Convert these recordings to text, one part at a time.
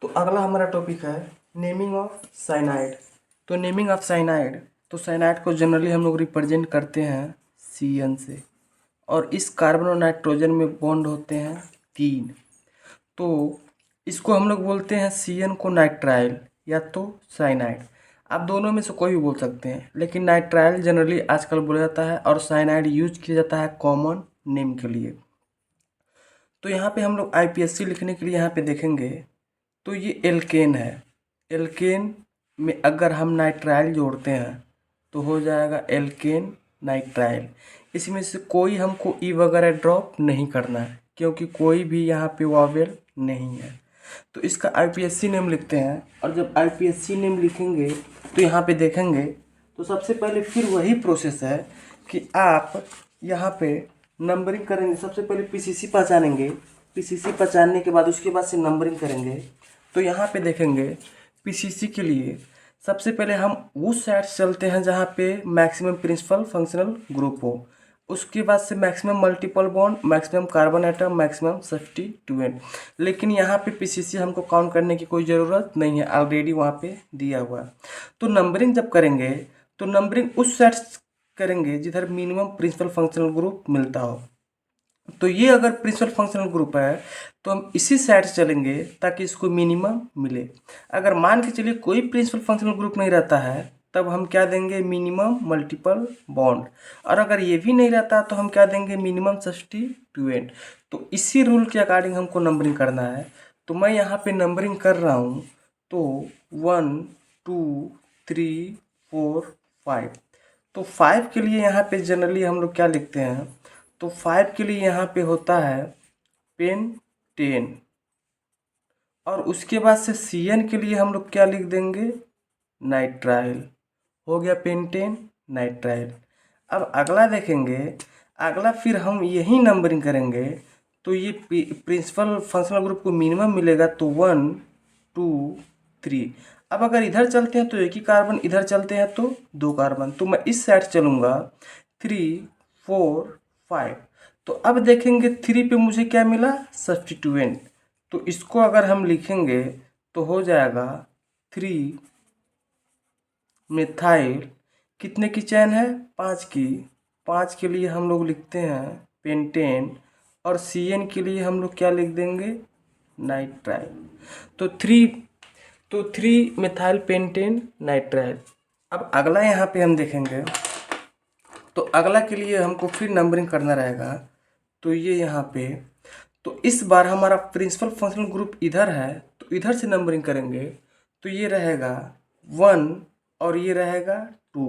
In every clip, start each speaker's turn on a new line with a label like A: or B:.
A: तो अगला हमारा टॉपिक है नेमिंग ऑफ साइनाइड। तो नेमिंग ऑफ साइनाइड, तो साइनाइड को जनरली हम लोग रिप्रेजेंट करते हैं CN से, और इस कार्बन और नाइट्रोजन में बॉन्ड होते हैं 3। तो इसको हम लोग बोलते हैं CN को नाइट्राइल या तो साइनाइड। आप दोनों में से कोई भी बोल सकते हैं, लेकिन नाइट्राइल जनरली आजकल बोला जाता है और साइनाइड यूज किया जाता है कॉमन नेम के लिए। तो यहाँ पे हम लोग IPSC लिखने के लिए यहाँ पे देखेंगे तो ये एल्केन है। एल्केन में अगर हम नाइट्राइल जोड़ते हैं तो हो जाएगा एल्केन नाइट्राइल। इसमें से कोई हमको ई वगैरह ड्रॉप नहीं करना है, क्योंकि कोई भी यहाँ पे वावेल नहीं है। तो इसका IPSC नेम लिखते हैं, और जब IPSC नेम लिखेंगे तो यहाँ पे देखेंगे तो सबसे पहले फिर वही प्रोसेस है कि आप यहाँ पे नंबरिंग करेंगे। सबसे पहले PCC पहचानेंगे, PCC पहचानने के बाद उसके बाद से नंबरिंग करेंगे। तो यहाँ पे देखेंगे PCC के लिए सबसे पहले हम उस साइड चलते हैं जहाँ पे मैक्सिमम प्रिंसिपल फंक्शनल ग्रुप हो, उसके बाद से maximum multiple bond, maximum carbon atom, maximum substituent. लेकिन यहाँ पे PCC हमको काउंट करने की कोई ज़रूरत नहीं है, ऑलरेडी वहाँ पे दिया हुआ है। तो नंबरिंग जब करेंगे तो नंबरिंग उस साइड करेंगे जिधर मिनिमम प्रिंसिपल फंक्शनल ग्रुप मिलता हो। तो ये अगर प्रिंसिपल फंक्शनल ग्रुप है तो हम इसी साइड से चलेंगे ताकि इसको मिनिमम मिले। अगर मान के चलिए कोई प्रिंसिपल फंक्शनल ग्रुप नहीं रहता है, तब हम क्या देंगे, मिनिमम मल्टीपल बॉन्ड। और अगर ये भी नहीं रहता तो हम क्या देंगे, मिनिमम सब्स्टिट्यूएंट। तो इसी रूल के अकॉर्डिंग हमको नंबरिंग करना है। तो मैं यहाँ पे नंबरिंग कर रहा हूँ, तो 1 2 3 4 5। तो 5 के लिए यहाँ पे जनरली हम लोग क्या लिखते हैं, तो 5 के लिए यहाँ पे होता है पेंटेन, और उसके बाद से CN के लिए हम लोग क्या लिख देंगे, नाइट्राइल। हो गया पेंटेन नाइट्राइल। अब अगला देखेंगे, अगला फिर हम यही नंबरिंग करेंगे। तो ये प्रिंसिपल फंक्शनल ग्रुप को मिनिमम मिलेगा, तो 1 2 3। अब अगर इधर चलते हैं तो एक ही कार्बन, इधर चलते हैं तो 2 कार्बन। तो मैं इस साइड चलूँगा, 3 4 5। तो अब देखेंगे 3 पे मुझे क्या मिला, सब्स्टिट्यूएंट। तो इसको अगर हम लिखेंगे तो हो जाएगा 3 मिथाइल, कितने की चैन है, 5 की। 5 के लिए हम लोग लिखते हैं पेंटेन, और CN के लिए हम लोग क्या लिख देंगे, नाइट्राइल। तो 3 मिथाइल पेंटेन नाइट्राइल। अब अगला यहाँ पे हम देखेंगे, तो अगला के लिए हमको फिर नंबरिंग करना रहेगा। तो ये यहाँ पे, तो इस बार हमारा प्रिंसिपल फंक्शनल ग्रुप इधर है, तो इधर से नंबरिंग करेंगे। तो ये रहेगा 1 और ये रहेगा 2।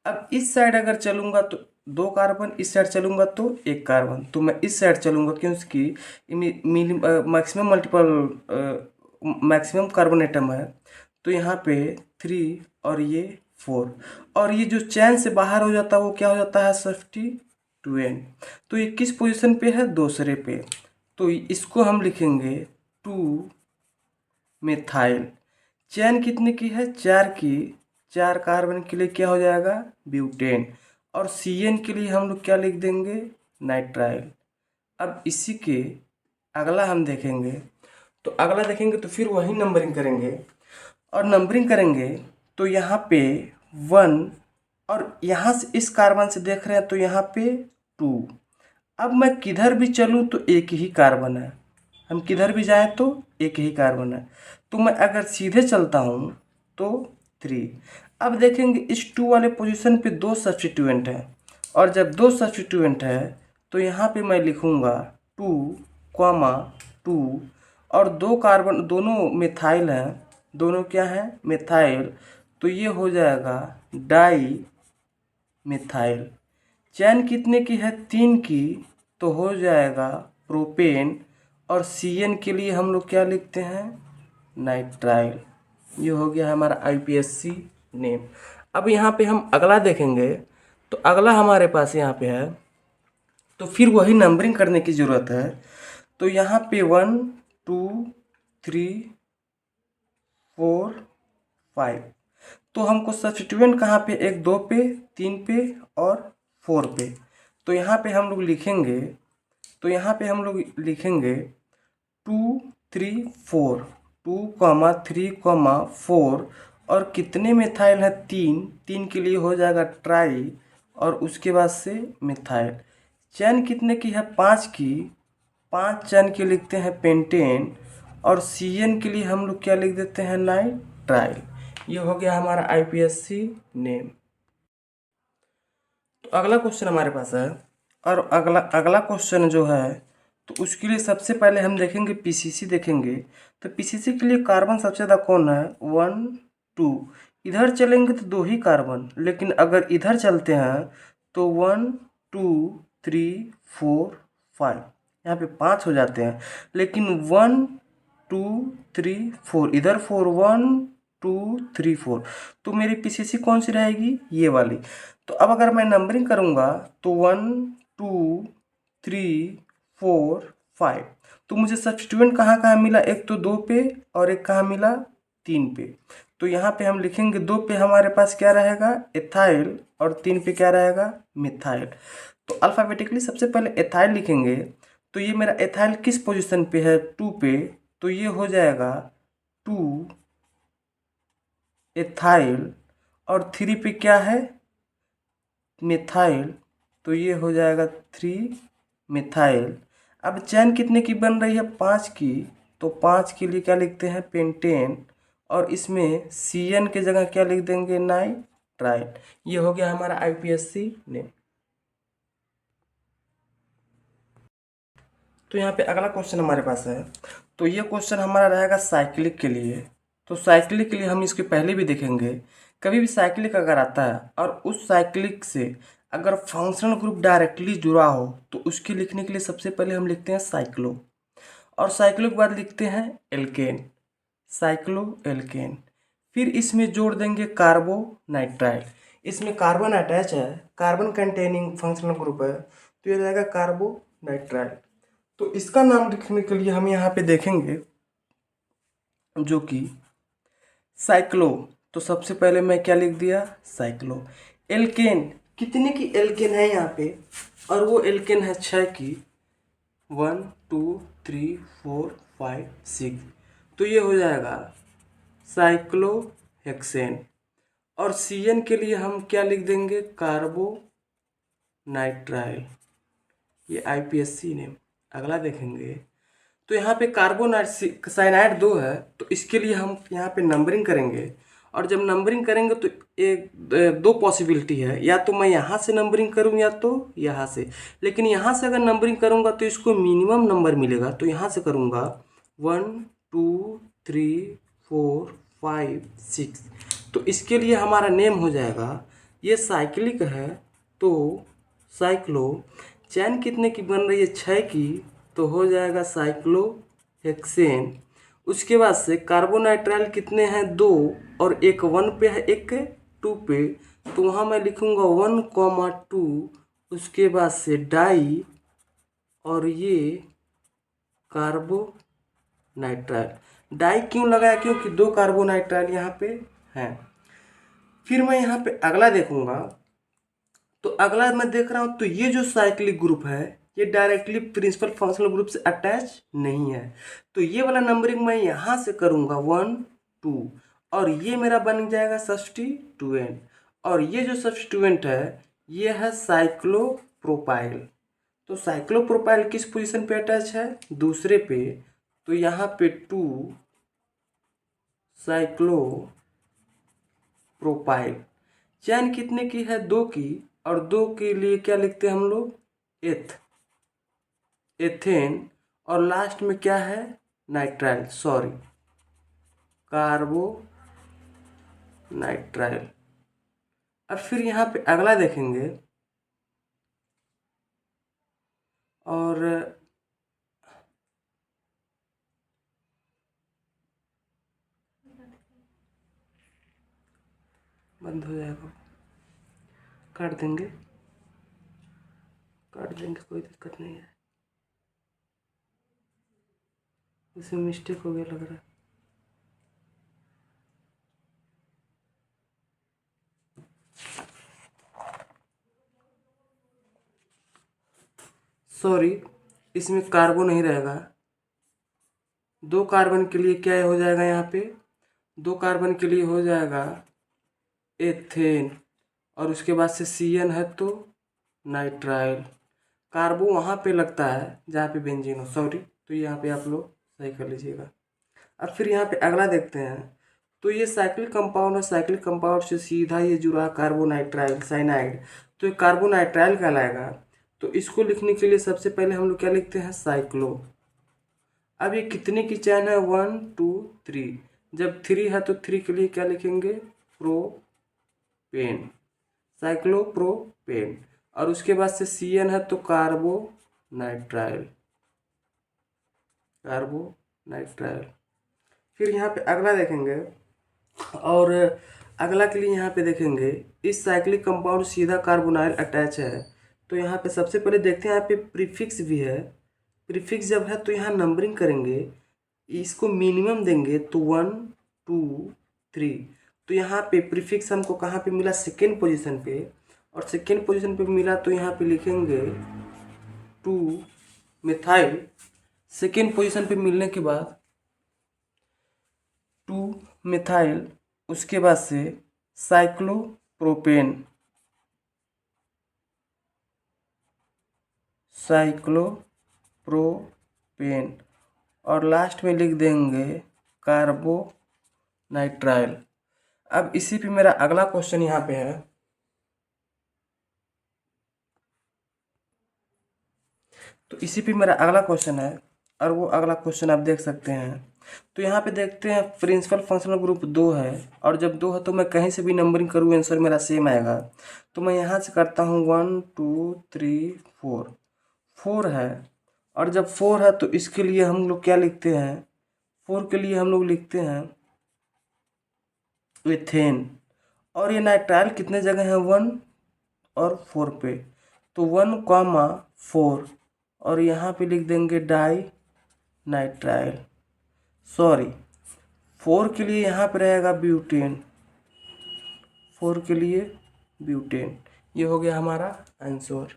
A: अब इस साइड अगर चलूँगा तो 2 कार्बन, इस साइड चलूँगा तो 1 कार्बन। तो मैं इस साइड चलूँगा क्योंकि मैक्सिमम मैक्सिमम कार्बन एटम है। तो यहाँ पे 3 और ये 4, और ये जो चैन से बाहर हो जाता है वो क्या हो जाता है, सब्स्टिट्यूएंट। तो ये किस पोजीशन पे है, दूसरे पे। तो इसको हम लिखेंगे 2 मिथाइल। चैन कितने की है, 4 की। 4 कार्बन के लिए क्या हो जाएगा, ब्यूटेन। और CN के लिए हम लोग क्या लिख देंगे, नाइट्राइल। अब इसी के अगला हम देखेंगे, तो अगला देखेंगे तो फिर वही नंबरिंग करेंगे। और नंबरिंग करेंगे तो यहाँ पे 1, और यहाँ से इस कार्बन से देख रहे हैं तो यहाँ पे 2। अब मैं किधर भी चलूँ तो एक ही कार्बन है, हम किधर भी जाएं तो एक ही कार्बन है। तो मैं अगर सीधे चलता हूँ तो 3। अब देखेंगे इस 2 वाले पोजीशन पे 2 सब्स्टिट्यूएंट है, और जब 2 सब्स्टिट्यूएंट है तो यहाँ पे मैं लिखूँगा 2, 2, और 2 कार्बन, दोनों मिथाइल हैं, दोनों क्या हैं, मिथाइल। तो ये हो जाएगा डाई मिथाइल। चैन कितने की है, 3 की। तो हो जाएगा प्रोपेन, और CN के लिए हम लोग क्या लिखते हैं, नाइट्राइल। ये हो गया हमारा IPSC नेम। अब यहाँ पे हम अगला देखेंगे, तो अगला हमारे पास यहाँ पे है, तो फिर वही नंबरिंग करने की ज़रूरत है। तो यहाँ पे 1 2 3 4 5। तो हमको सब्स्टिट्यूएंट कहाँ पे, एक 2 पे, 3 पे और 4 पे। तो यहाँ पे हम लोग लिखेंगे, तो यहाँ पे हम लोग लिखेंगे 2 3 4। 2,3,4 और कितने मिथाइल है? 3 के लिए हो जाएगा ट्राई और उसके बाद से मिथाइल। चैन कितने की है? 5 की। 5 चैन के लिखते हैं पेंटेन और CN के लिए हम लोग क्या लिख देते हैं? नाइट्राइल। ये हो गया हमारा IPSC नेम। तो अगला क्वेश्चन हमारे पास है और अगला अगला क्वेश्चन जो है तो उसके लिए सबसे पहले हम देखेंगे PCC देखेंगे। तो PCC के लिए कार्बन सबसे ज़्यादा कौन है? 1 2। इधर चलेंगे तो 2 ही कार्बन, लेकिन अगर इधर चलते हैं तो 1 2 3 4 5, यहाँ पे 5 हो जाते हैं। लेकिन 1 2 3 4, इधर 4 1 2 3 4, तो मेरी PCC कौन सी रहेगी? ये वाली। तो अब अगर मैं नंबरिंग करूँगा तो 1 2 3 4 5, तो मुझे सब्स्टिट्यूएंट कहाँ कहाँ मिला? एक तो 2 पे और एक कहाँ मिला? 3 पे। तो यहाँ पे हम लिखेंगे 2 पे हमारे पास क्या रहेगा? एथाइल, और 3 पे क्या रहेगा? मिथाइल। तो अल्फ़ाबेटिकली सबसे पहले एथाइल लिखेंगे। तो ये मेरा एथाइल किस पोजीशन पे है? 2 पे। तो ये हो जाएगा 2 एथाइल और 3 पे क्या है? मिथाइल। तो ये हो जाएगा 3 मिथाइल। अब चैन कितने की बन रही है? 5 की। तो 5 के लिए क्या लिखते हैं? पेंटेन, और इसमें CN के जगह क्या लिख देंगे? नाइट्राइल। ये हो गया हमारा IPSC नेम। तो यहाँ पे अगला क्वेश्चन हमारे पास है। तो ये क्वेश्चन हमारा रहेगा साइक्लिक के लिए। तो साइक्लिक के लिए हम इसके पहले भी देखेंगे। कभी भी साइक्लिक अगर आता है और उस साइक्लिक से अगर फंक्शनल ग्रुप डायरेक्टली जुड़ा हो तो उसके लिखने के लिए सबसे पहले हम लिखते हैं साइक्लो, और साइक्लो के बाद लिखते हैं एल्केन, साइक्लो एल्केन। फिर इसमें जोड़ देंगे कार्बो नाइट्राइल। इसमें कार्बन अटैच है, कार्बन कंटेनिंग फंक्शनल ग्रुप है, तो ये रहेगा कार्बो नाइट्राइल। तो इसका नाम लिखने के लिए हम यहाँ पे देखेंगे जो कि साइक्लो। तो सबसे पहले मैं क्या लिख दिया? साइक्लो। एल्केन, कितने की एल्केन है यहाँ पे? और वो एल्केन है 6 की। 1 2 3 4 5 6, तो ये हो जाएगा साइक्लोहेक्सेन। और CN के लिए हम क्या लिख देंगे? कार्बो नाइट्राइल। ये IPSC नेम। अगला देखेंगे। तो यहाँ पे कार्बोनाइट साइनाइड 2 है, तो इसके लिए हम यहाँ पे नंबरिंग करेंगे। और जब नंबरिंग करेंगे तो एक 2 पॉसिबिलिटी है, या तो मैं यहाँ से नंबरिंग करूँ या तो यहाँ से। लेकिन यहाँ से अगर नंबरिंग करूँगा तो इसको मिनिमम नंबर मिलेगा, तो यहाँ से करूँगा 1 2 3 4 5 6। तो इसके लिए हमारा नेम हो जाएगा, ये साइक्लिक है तो साइक्लो। चैन कितने की बन रही है? 6 की, तो हो जाएगा साइक्लोहेक्सेन। उसके बाद से कार्बोनाइट्राइल कितने हैं? 2, और एक 1 पे है एक 2 पे, तो वहाँ मैं लिखूँगा 1,2। उसके बाद से डाई, और ये कार्बोनाइट्राइल। डाई क्यों लगाया? क्योंकि 2 कार्बोनाइट्राइल यहाँ पे हैं। फिर मैं यहाँ पे अगला देखूँगा। तो अगला मैं देख रहा हूँ तो ये जो साइक्लिक ग्रुप है ये डायरेक्टली प्रिंसिपल फंक्शनल ग्रुप से अटैच नहीं है, तो ये वाला नंबरिंग मैं यहाँ से करूँगा 1 2, और ये मेरा बन जाएगा सब्स्टिट्यूएंट। और ये जो सब्स्टिट्यूएंट है ये है साइक्लोप्रोपाइल। तो साइक्लोप्रोपाइल किस पोजीशन पे अटैच है? दूसरे पे। तो यहाँ पे 2 साइक्लोप्रोपाइल। चैन कितने की है? 2 की, और 2 के लिए क्या लिखते हैं हम लोग? एथेन, और लास्ट में क्या है? Nitrile, sorry कार्बो nitrile. अब फिर यहाँ पे अगला देखेंगे। और बंद हो जाएगा, काट देंगे, कोई दिक्कत नहीं है। इसमें मिस्टेक हो गया लग रहा है। सॉरी, इसमें कार्बो नहीं रहेगा, 2 कार्बन के लिए क्या हो जाएगा यहाँ पे, 2 कार्बन के लिए हो जाएगा एथेन, और उसके बाद से CN है तो नाइट्राइल। कार्बो वहाँ पे लगता है जहाँ पे बेंजीन हो, सॉरी, तो यहाँ पे आप लोग सही कर लीजिएगा। अब फिर यहाँ पे अगला देखते हैं। तो ये साइक्लिक कंपाउंड है, साइक्लिक कंपाउंड से सीधा ये जुड़ा कार्बोनाइट्राइल साइनाइड, तो ये कार्बोनाइट्राइल कहलाएगा। तो इसको लिखने के लिए सबसे पहले हम लोग क्या लिखते हैं, साइक्लो। अब ये कितने की चैन है, 1 2 3, जब 3 है तो 3 के लिए क्या लिखेंगे, प्रोपेन, साइक्लोप्रोपेन। और उसके बाद से CN है तो कार्बोनाइट्राइल, कार्बोनाइट्राइल। फिर यहाँ पे अगला देखेंगे, और अगला के लिए यहाँ पे देखेंगे, इस साइक्लिक कंपाउंड सीधा कार्बोनाइल अटैच है। तो यहाँ पे सबसे पहले देखते हैं, यहाँ पे प्रीफिक्स भी है। प्रीफिक्स जब है तो यहाँ नंबरिंग करेंगे, इसको मिनिमम देंगे तो 1 2 3। तो यहाँ पे प्रीफिक्स हमको कहाँ पे मिला, सेकेंड पोजीशन पे, और सेकेंड पोजीशन पे मिला तो यहाँ पे लिखेंगे 2 मिथाइल। सेकेंड पोजीशन पे मिलने के बाद 2 मिथाइल, उसके बाद से साइक्लोप्रोपेन, साइक्लोप्रोपेन, और लास्ट में लिख देंगे कार्बोनाइट्राइल। अब इसी पे मेरा अगला क्वेश्चन यहाँ पे है। तो इसी पे मेरा अगला क्वेश्चन है, और वो अगला क्वेश्चन आप देख सकते हैं। तो यहाँ पे देखते हैं, प्रिंसिपल फंक्शनल ग्रुप 2 है, और जब 2 है तो मैं कहीं से भी नंबरिंग करूँ आंसर मेरा सेम आएगा। तो मैं यहाँ से करता हूँ 1 2 3 4, 4 है, और जब 4 है तो इसके लिए हम लोग क्या लिखते हैं, 4 के लिए हम लोग लिखते हैं एथेन। और ये नाइट्राइल कितने जगह है, 1 और 4 पे, तो 1,4, और यहाँ पे लिख देंगे डाई नाइट्राइल, सॉरी 4 के लिए यहाँ पे रहेगा ब्यूटेन, 4 के लिए ब्यूटेन। ये हो गया हमारा आंसर।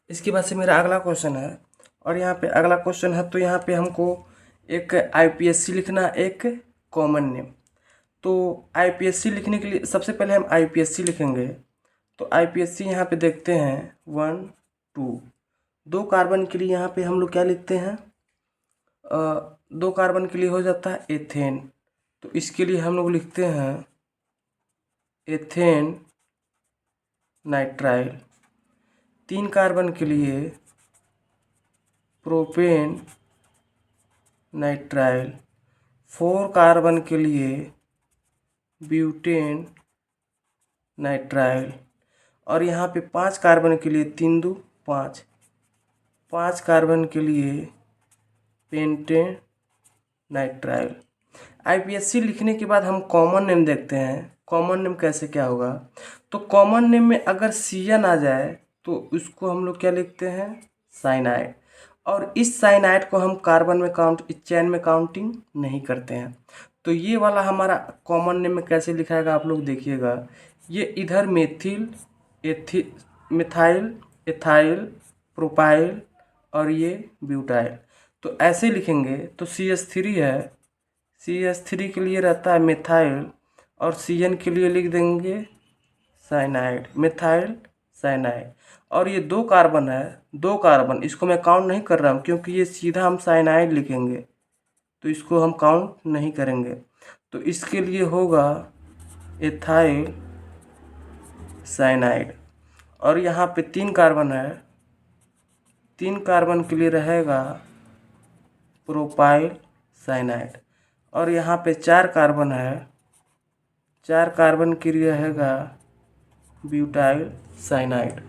A: इसके बाद से मेरा अगला क्वेश्चन है, और यहाँ पे अगला क्वेश्चन है, तो यहाँ पे हमको एक IPSC लिखना, एक कॉमन नेम। तो IPSC लिखने के लिए सबसे पहले हम IPSC लिखेंगे। तो IPSC यहाँ पे देखते हैं 1 2, 2 कार्बन के लिए यहाँ पे हम लोग क्या लिखते हैं, 2 कार्बन के लिए हो जाता है एथेन। तो इसके लिए हम लोग लिखते हैं एथेन नाइट्राइल। 3 कार्बन के लिए प्रोपेन नाइट्राइल। 4 कार्बन के लिए ब्यूटेन नाइट्राइल। और यहाँ पे 5 कार्बन के लिए 3 2 5, 5 कार्बन के लिए पेंटेन नाइट्राइल। IPSC लिखने के बाद हम कॉमन नेम देखते हैं, कॉमन नेम कैसे क्या होगा। तो कॉमन नेम में अगर CN आ जाए तो उसको हम लोग क्या लिखते हैं, साइनाइड। और इस साइनाइड को हम कार्बन में इस चैन में काउंटिंग नहीं करते हैं। तो ये वाला हमारा कॉमन नेम में कैसे लिखाएगा आप लोग देखिएगा, ये इधर मेथिल, मिथाइल, एथाइल, प्रोपाइल, और ये ब्यूटाइल। तो ऐसे लिखेंगे। तो CH3 है, CH3 के लिए रहता है मिथाइल, और CN के लिए लिख देंगे साइनाइड, मिथाइल साइनाइड। और ये 2 कार्बन है, 2 कार्बन, इसको मैं काउंट नहीं कर रहा हूँ क्योंकि ये सीधा हम साइनाइड लिखेंगे, तो इसको हम काउंट नहीं करेंगे। तो इसके लिए होगा एथाइल साइनाइड। और यहाँ पे 3 कार्बन है, 3 कार्बन के लिए रहेगा प्रोपाइल साइनाइड। और यहाँ पे 4 कार्बन है, 4 कार्बन के लिए रहेगा ब्यूटाइल साइनाइड।